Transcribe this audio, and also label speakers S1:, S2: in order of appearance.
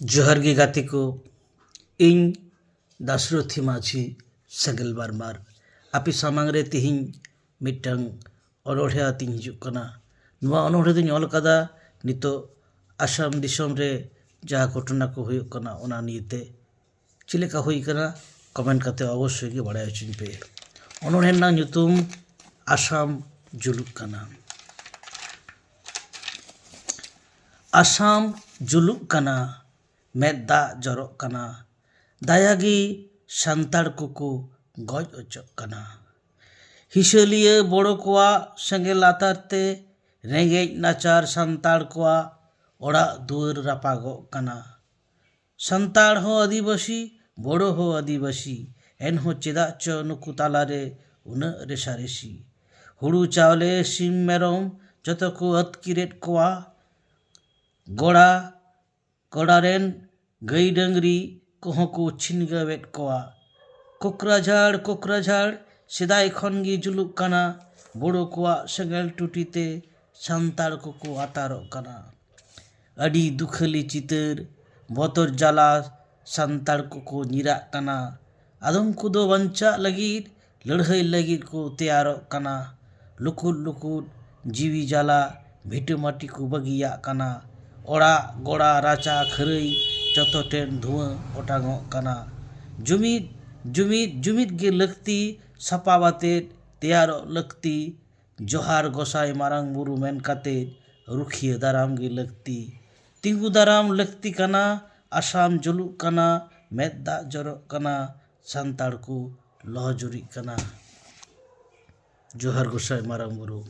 S1: जोहार गे गाते को इन दाशरथी माझी सेंगल बारमार आपे सामांग रे तिहिं मिटंग अनोढ़े आती हिजुग कना नुआ अनोढ़े दुñ ऑल कदा नितो आसाम दिसोम रे जहाँ घटना को हुयुग कना ओना नियते चिलेका हुई कना कमेंट करते अवश्य गे बाड़ाय हचुñ पे अनोढ़े ना nyutum आसाम जुलुग कना आसाम जुलुग कना med da jorok kana dayagi santar kuku goj ocok kana हिसलिया बड़ो कोआ संगे लातारते रेंगेज नाचार संताड़ कोआ ओड़ा दुआर रापागो कना संताड़ हो आदिवासी बड़ो हो आदिवासी एन हो चेदा चो नुकु तालारे उन रेसारेसी हुड़ू चावले सिम मेरम जतो को अतकिरेट कोआ गोड़ा गोड़ारेन गई डंगरी कोहों को छिनगावेट कोआ कोकराझाड़ सेदाय खन गे जुलुग कना बड़ो कोआ सेंगेल टुटीते संताड़ को आतारोग कना अड़ी दुखली चितर बतर जाला संताड़ को निराग कना आदम कुदो बंचा लगिर लड़हई लगिर को तैयारोग कना लुकुर लुकुर जीवी जाला भिटु माटी को बगिया कना ओड़ा गोड़ा राचा खरई जतो टेन धुआं ओटांगोग कना जुमिद गे लक्ति सापाबाते तैयारो लक्ति जोहार गोसाई मारांग बुरु मेन काते रुखिया दाराम गे लक्ति तिंगु दाराम लक्ति कना आसाम जुलुग कना मेद दा जरो कना संताड़ को लहजुरी कना जोहार गोसाई मारांग बुरु।